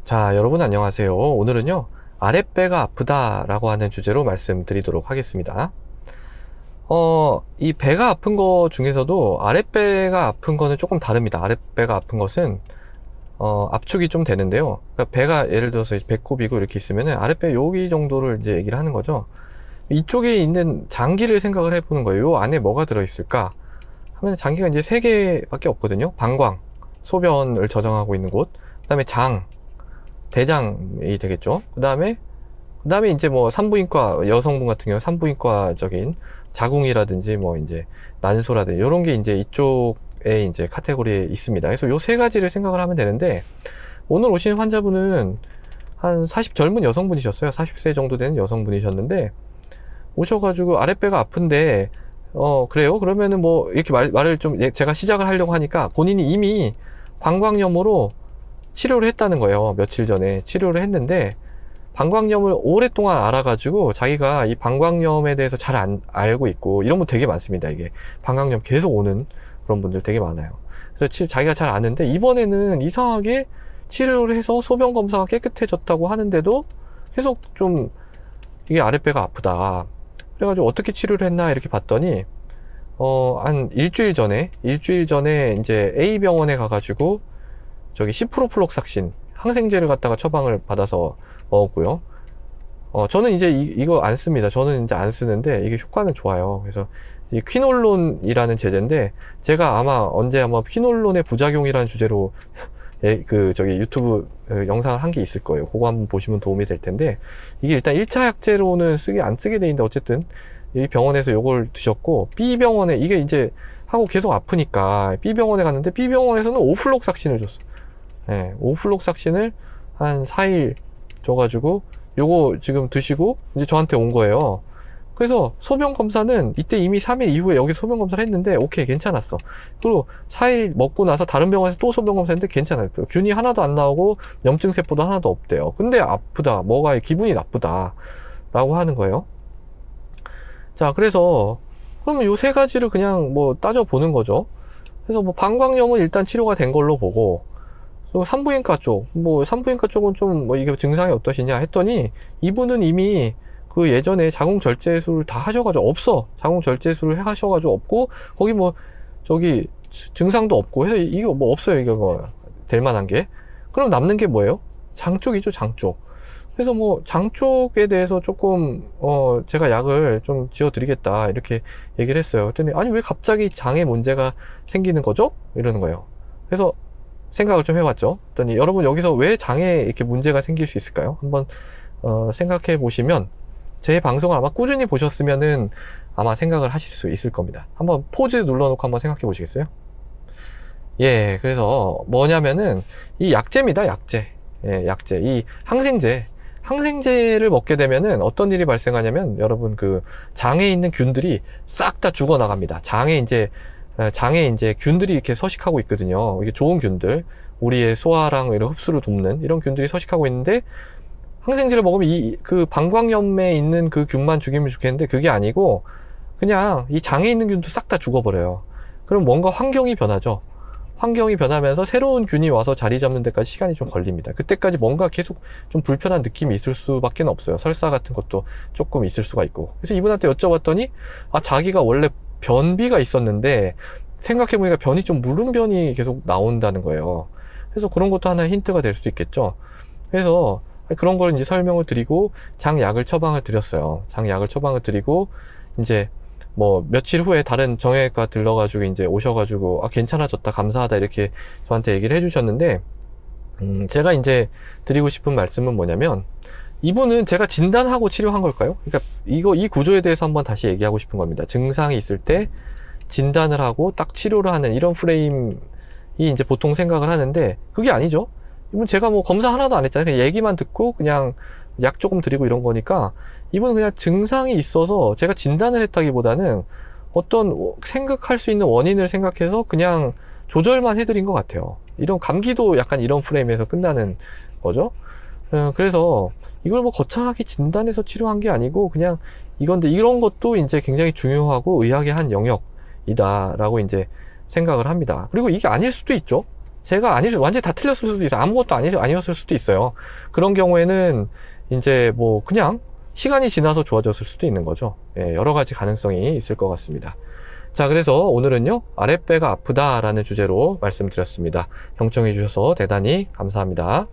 자, 여러분 안녕하세요. 오늘은요, 아랫배가 아프다라고 하는 주제로 말씀드리도록 하겠습니다. 이 배가 아픈 거 중에서도 아랫배가 아픈 거는 조금 다릅니다. 아랫배가 아픈 것은 압축이 좀 되는데요. 그러니까 배가 예를 들어서 배꼽이고 이렇게 있으면은 아랫배 여기 정도를 이제 얘기를 하는 거죠. 이쪽에 있는 장기를 생각을 해보는 거예요. 요 안에 뭐가 들어있을까 하면 장기가 이제 3개밖에 없거든요. 방광, 소변을 저장하고 있는 곳, 그 다음에 장, 대장이 되겠죠. 그 다음에 이제 뭐 산부인과 여성분 같은 경우 산부인과적인 자궁이라든지 뭐 이제 난소라든지 이런 게 이제 이쪽에 이제 카테고리에 있습니다. 그래서 요 3가지를 생각을 하면 되는데, 오늘 오신 환자분은 한 40 젊은 여성분이셨어요. 40세 정도 되는 여성분이셨는데 오셔가지고 아랫배가 아픈데 그래요? 그러면은 뭐 이렇게 말을 좀 제가 시작을 하려고 하니까 본인이 이미 방광염으로 치료를 했다는 거예요. 며칠 전에 치료를 했는데 방광염을 오랫동안 알아가지고 자기가 이 방광염에 대해서 잘 알고 있고, 이런 분 되게 많습니다. 이게 방광염 계속 오는 그런 분들 되게 많아요. 그래서 자기가 잘 아는데 이번에는 이상하게 치료를 해서 소변 검사가 깨끗해졌다고 하는데도 계속 좀 이게 아랫배가 아프다. 그래가지고 어떻게 치료를 했나 이렇게 봤더니 한 일주일 전에 이제 A병원에 가가지고 저기 시프로플록삭신 항생제를 갖다가 처방을 받아서 먹었고요. 저는 이제 이거 안 씁니다. 저는 이제 안 쓰는데 이게 효과는 좋아요. 그래서 이 퀴놀론이라는 제제인데, 제가 아마 언제 퀴놀론의 부작용이라는 주제로 저기 유튜브 영상을 한 게 있을 거예요. 그거 한번 보시면 도움이 될 텐데, 이게 일단 1차 약제로는 안 쓰게 돼 있는데 어쨌든 이 병원에서 요걸 드셨고, B병원에 이게 이제 하고 계속 아프니까 B병원에 갔는데 B병원에서는 오플록삭신을 줬어. 네, 오플록삭신을 한 4일 줘가지고 요거 지금 드시고 이제 저한테 온 거예요. 그래서 소변 검사는 이때 이미 3일 이후에 여기 소변 검사를 했는데 오케이, 괜찮았어. 그리고 4일 먹고 나서 다른 병원에서 또 소변 검사했는데 괜찮아요. 균이 하나도 안 나오고 염증 세포도 하나도 없대요. 근데 아프다, 뭐가 기분이 나쁘다 라고 하는 거예요. 자, 그래서 그러면 요 3가지를 그냥 뭐 따져보는 거죠. 그래서 뭐 방광염은 일단 치료가 된 걸로 보고, 또 산부인과 쪽은 좀 뭐 이게 증상이 어떠시냐 했더니, 이분은 이미 그 예전에 자궁 절제술을 다 하셔가지고 자궁 절제술을 하셔가지고 없고, 거기 뭐 저기 증상도 없고 해서 이거 뭐 없어요. 이거 뭐 될 만한 게. 그럼 남는 게 뭐예요? 장 쪽이죠, 장 쪽. 그래서 뭐 장 쪽에 대해서 조금 제가 약을 좀 지어 드리겠다 이렇게 얘기를 했어요. 그랬더니 아니 왜 갑자기 장에 문제가 생기는 거죠? 이러는 거예요. 그래서 생각을 좀 해봤죠. 그랬더니 여러분 여기서 왜 장에 이렇게 문제가 생길 수 있을까요? 한번 생각해 보시면, 제 방송을 아마 꾸준히 보셨으면은 아마 생각을 하실 수 있을 겁니다. 한번 포즈 눌러놓고 한번 생각해 보시겠어요? 예, 그래서 뭐냐면은 이 약제입니다. 약제. 예, 약제. 이 항생제를 먹게 되면은 어떤 일이 발생하냐면, 여러분 그 장에 있는 균들이 싹 다 죽어나갑니다. 장에 이제 균들이 이렇게 서식하고 있거든요. 이게 좋은 균들, 우리의 소화랑 이런 흡수를 돕는 이런 균들이 서식하고 있는데, 항생제를 먹으면 그 방광염에 있는 그 균만 죽이면 좋겠는데 그게 아니고 그냥 이 장에 있는 균도 싹 다 죽어버려요. 그럼 뭔가 환경이 변하죠. 환경이 변하면서 새로운 균이 와서 자리 잡는 데까지 시간이 좀 걸립니다. 그때까지 뭔가 계속 좀 불편한 느낌이 있을 수밖에 없어요. 설사 같은 것도 조금 있을 수가 있고. 그래서 이분한테 여쭤봤더니 자기가 원래 변비가 있었는데 생각해보니까 변이 좀 무름변이 계속 나온다는 거예요. 그래서 그런 것도 하나의 힌트가 될 수 있겠죠. 그래서 그런 걸 이제 설명을 드리고 장약을 처방을 드렸어요. 장약을 처방을 드리고 이제 뭐 며칠 후에 다른 정형외과 들러가지고 이제 오셔가지고 괜찮아졌다, 감사하다 이렇게 저한테 얘기를 해주셨는데, 제가 이제 드리고 싶은 말씀은 뭐냐면, 이분은 제가 진단하고 치료한 걸까요? 그러니까 이 구조에 대해서 한번 다시 얘기하고 싶은 겁니다. 증상이 있을 때 진단을 하고 딱 치료를 하는 이런 프레임이 이제 보통 생각을 하는데, 그게 아니죠. 이분 제가 뭐 검사 하나도 안 했잖아요. 그냥 얘기만 듣고 그냥 약 조금 드리고 이런 거니까, 이분은 그냥 증상이 있어서 제가 진단을 했다기보다는 어떤 생각할 수 있는 원인을 생각해서 그냥 조절만 해드린 것 같아요. 이런 감기도 약간 이런 프레임에서 끝나는 거죠. 그래서 이걸 뭐 거창하게 진단해서 치료한 게 아니고 그냥 이건데, 이런 것도 이제 굉장히 중요하고 의학의 한 영역이다라고 이제 생각을 합니다. 그리고 이게 아닐 수도 있죠. 제가 완전히 다 틀렸을 수도 있어요. 아무것도 아니었을 수도 있어요. 그런 경우에는 이제 뭐 그냥 시간이 지나서 좋아졌을 수도 있는 거죠. 예, 여러 가지 가능성이 있을 것 같습니다. 자, 그래서 오늘은요, 아랫배가 아프다라는 주제로 말씀드렸습니다. 경청해 주셔서 대단히 감사합니다.